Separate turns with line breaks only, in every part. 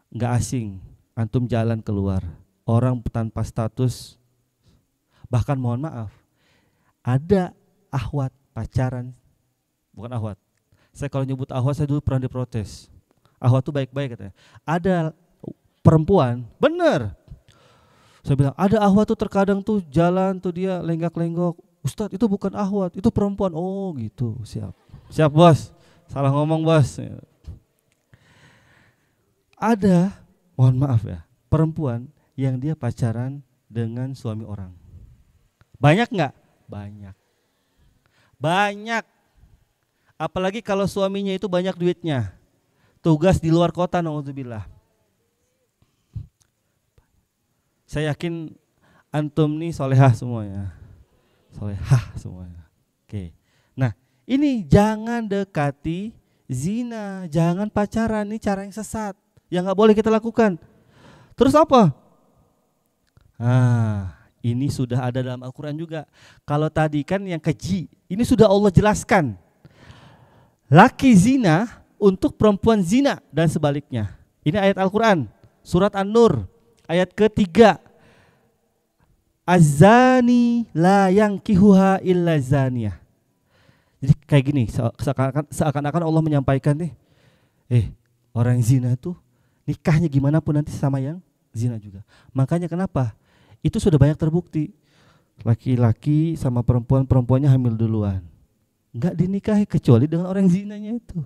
nggak asing, antum jalan keluar, orang tanpa status, bahkan mohon maaf, ada ahwat pacaran, bukan ahwat. Saya kalau nyebut ahwat saya dulu pernah diprotes. Ahwat tuh baik-baik katanya. Ada perempuan, bener. Saya bilang ada ahwat tuh terkadang tuh jalan tuh dia lenggak-lenggok. Ustadz itu bukan ahwat, itu perempuan. Oh gitu, siap. Siap bos, salah ngomong bos. Ada, mohon maaf ya, perempuan yang dia pacaran dengan suami orang. Banyak nggak? Banyak. Banyak. Apalagi kalau suaminya itu banyak duitnya. Tugas di luar kota, naudzubillah. Saya yakin antum nih solehah semuanya. Solehah semuanya. Oke. Nah, ini jangan dekati zina, jangan pacaran, ini cara yang sesat, yang nggak boleh kita lakukan. Terus apa? Ini sudah ada dalam Al-Quran juga. Kalau tadi kan yang keji, ini sudah Allah jelaskan. Laki zina untuk perempuan zina dan sebaliknya. Ini ayat Al-Quran, surat An-Nur, ayat ketiga. Az-zani la yankihuha illa zaniyah. Jadi kayak gini, seakan-akan Allah menyampaikan nih, orang yang zina itu nikahnya gimana pun nanti sama yang zina juga. Makanya kenapa? Itu sudah banyak terbukti. Laki-laki sama perempuan, perempuannya hamil duluan, nggak dinikahi kecuali dengan orang zinanya itu.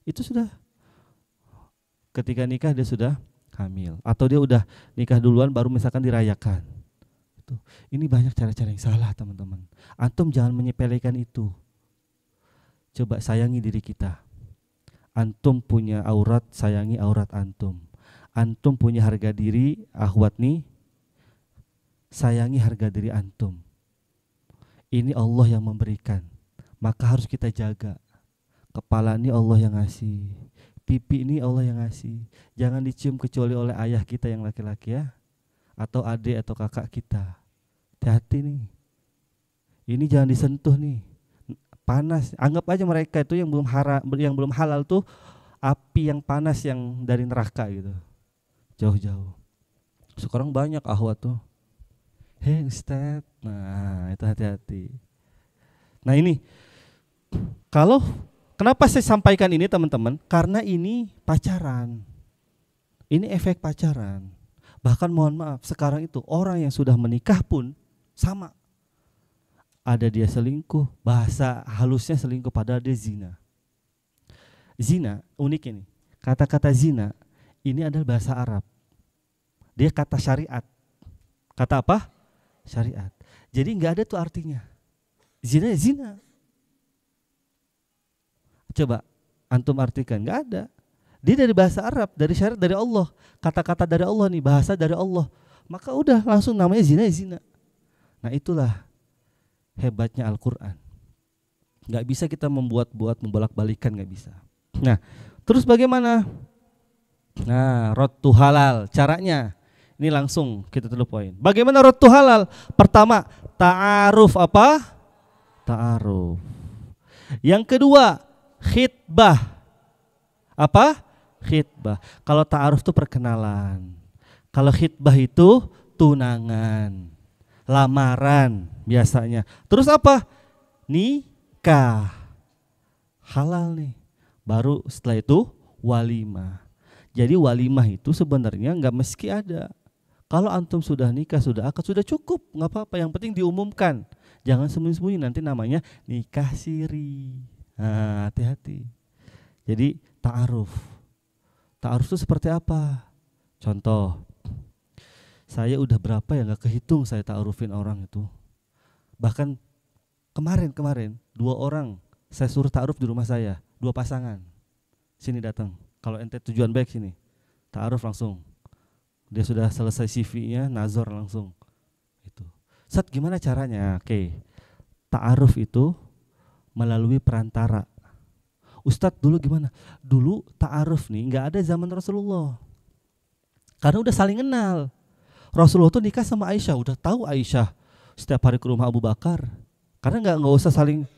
Itu sudah ketika nikah dia sudah hamil, atau dia udah nikah duluan baru misalkan dirayakan. Ini banyak cara-cara yang salah teman-teman. Antum jangan menyepelekan itu. Coba sayangi diri kita. Antum punya aurat, sayangi aurat antum. Antum punya harga diri, akhwat nih, sayangi harga diri antum. Ini Allah yang memberikan, maka harus kita jaga. Kepala ini Allah yang ngasih, pipi ini Allah yang ngasih. Jangan dicium kecuali oleh ayah kita yang laki-laki ya, atau adik atau kakak kita. Hati-hati nih, ini jangan disentuh nih, panas. Anggap aja mereka itu yang belum halal tuh api yang panas yang dari neraka gitu, jauh-jauh. Sekarang banyak ahwat tuh, hei Ustadz, nah itu hati-hati. Nah ini, kenapa saya sampaikan ini teman-teman? Karena ini pacaran, ini efek pacaran. Bahkan mohon maaf, sekarang itu orang yang sudah menikah pun sama. Ada dia selingkuh, bahasa halusnya selingkuh padahal dia zina. Zina, unik ini. Kata-kata zina ini adalah bahasa Arab. Dia kata syariat. Kata apa? Syariat. Jadi nggak ada tuh artinya. Zina ya zina. Coba antum artikan, nggak ada. Dia dari bahasa Arab, dari syariat dari Allah. Kata-kata dari Allah nih, bahasa dari Allah. Maka udah langsung namanya zina ya zina. Nah itulah hebatnya Al-Quran. Gak bisa kita membuat-buat, membolak-balikan, gak bisa. Nah terus bagaimana? Nah rotu halal, caranya ini langsung kita tulis poin. Bagaimana rotu halal? Pertama, ta'aruf apa? Ta'aruf. Yang kedua, khitbah. Apa? Khitbah. Kalau ta'aruf itu perkenalan. Kalau khitbah itu tunangan, lamaran biasanya. Terus apa? Nikah. Halal nih. Baru setelah itu walimah. Jadi walimah itu sebenarnya nggak mesti ada. Kalau antum sudah nikah, sudah akad, sudah cukup, nggak apa-apa. Yang penting diumumkan. Jangan sembunyi-sembunyi, nanti namanya nikah siri. Nah, hati-hati. Jadi ta'aruf. Ta'aruf itu seperti apa? Contoh, saya udah berapa ya nggak kehitung saya ta'arufin orang itu. Bahkan kemarin 2 orang saya suruh ta'aruf di rumah saya, 2 pasangan. Sini datang. Kalau ente tujuan baik sini, ta'aruf langsung. Dia sudah selesai CV-nya, nazar langsung. Itu. Ustaz gimana caranya? Oke. Ta'aruf itu melalui perantara. Ustadz dulu gimana? Dulu ta'aruf nih nggak ada zaman Rasulullah. Karena udah saling kenal. Rasulullah tuh nikah sama Aisyah, udah tahu Aisyah setiap hari ke rumah Abu Bakar. Karena nggak usah saling,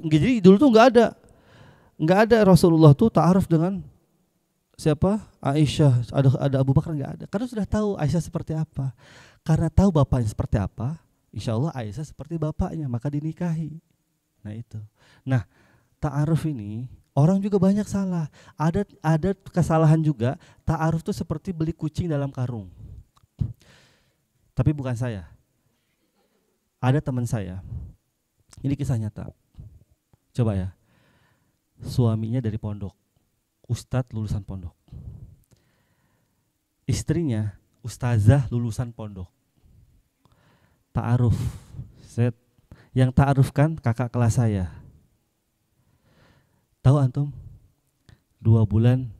jadi dulu tuh nggak ada Rasulullah tuh ta'aruf dengan siapa? Aisyah, ada Abu Bakar nggak ada. Karena sudah tahu Aisyah seperti apa. Karena tahu bapaknya seperti apa, insya Allah Aisyah seperti bapaknya, maka dinikahi. Nah itu. Nah, ta'aruf ini orang juga banyak salah. Ada kesalahan juga. Ta'aruf itu seperti beli kucing dalam karung. Tapi bukan saya. Ada teman saya. Ini kisah nyata. Coba ya. Suaminya dari pondok. Ustadz lulusan pondok. Istrinya ustazah lulusan pondok. Ta'aruf. Yang ta'aruf kan kakak kelas saya. Tahu antum? 2 bulan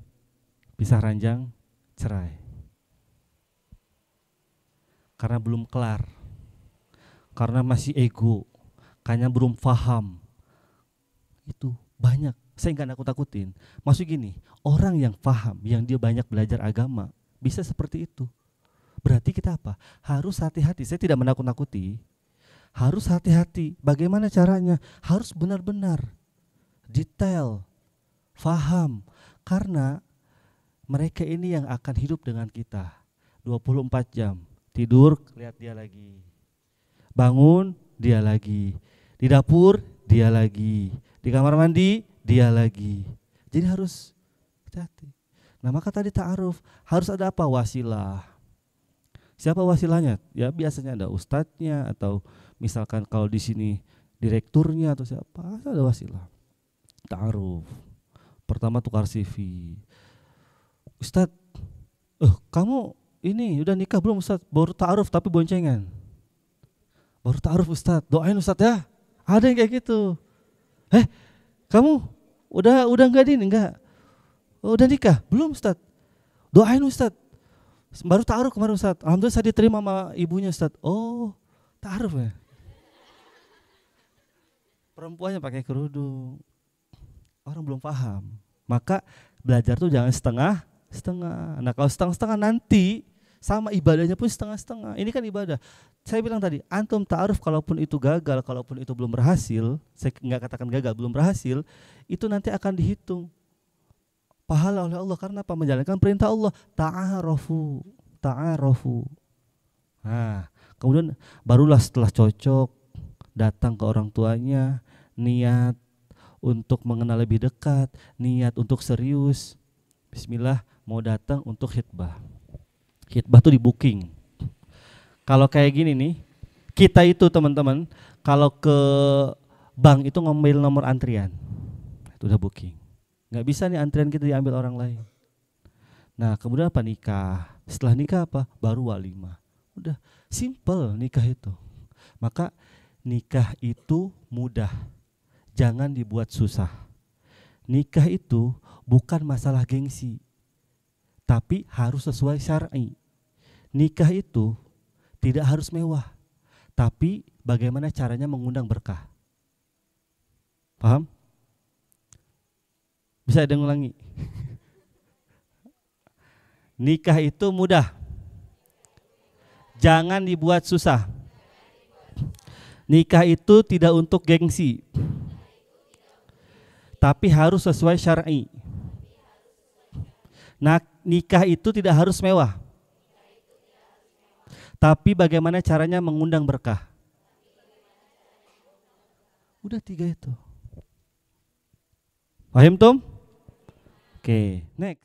pisah ranjang, cerai. Karena belum kelar. Karena masih ego. Karena belum paham. Itu banyak. Saya nggak nakut-nakutin. Maksud gini, orang yang paham, yang dia banyak belajar agama, bisa seperti itu. Berarti kita apa? Harus hati-hati. Saya tidak menakut-nakuti. Harus hati-hati. Bagaimana caranya? Harus benar-benar detail, faham. Karena mereka ini yang akan hidup dengan kita 24 jam. Tidur, lihat dia lagi. Bangun, dia lagi. Di dapur, dia lagi. Di kamar mandi, dia lagi. Jadi harus hati-hati. Nah maka tadi ta'aruf, harus ada apa? Wasilah. Siapa wasilahnya? Ya biasanya ada ustadznya, atau misalkan kalau di sini direkturnya atau siapa, ada wasilah. Ta'aruf. Pertama tukar CV. Ustadz, kamu ini udah nikah belum Ustadz? Baru ta'aruf tapi boncengan. Baru ta'aruf Ustadz, doain Ustadz ya. Ada yang kayak gitu. Kamu udah enggak enggak? Udah nikah? Belum Ustadz. Doain Ustadz. Baru ta'aruf kemarin Ustadz. Alhamdulillah saya diterima sama ibunya Ustadz. Oh, ta'aruf ya. Perempuannya pakai kerudung. Orang belum paham. Maka belajar tuh jangan setengah-setengah. Nah kalau setengah-setengah nanti sama ibadahnya pun setengah-setengah. Ini kan ibadah. Saya bilang tadi, antum ta'aruf kalaupun itu gagal, kalaupun itu belum berhasil, saya nggak katakan gagal, belum berhasil, itu nanti akan dihitung pahala oleh Allah. Karena apa? Menjalankan perintah Allah. Ta'arafu. Nah, kemudian barulah setelah cocok, datang ke orang tuanya, niat untuk mengenal lebih dekat, niat untuk serius. Bismillah, mau datang untuk khitbah. Khitbah tuh di booking. Kalau kayak gini nih, kita itu teman-teman, kalau ke bank itu ngambil nomor antrian, itu udah booking. Nggak bisa nih antrian kita diambil orang lain. Nah kemudian apa? Nikah. Setelah nikah apa? Baru walimah. Udah simple nikah itu. Maka nikah itu mudah. Jangan dibuat susah. Nikah itu bukan masalah gengsi, tapi harus sesuai syar'i. Nikah itu tidak harus mewah, tapi bagaimana caranya mengundang berkah. Paham? Bisa ada yang ulangi? Nikah itu mudah. Jangan dibuat susah. Nikah itu tidak untuk gengsi, tapi harus sesuai syar'i. Nah, nikah itu tidak harus mewah, tapi bagaimana caranya mengundang berkah. Udah 3 itu. Paham Tom? Oke, next.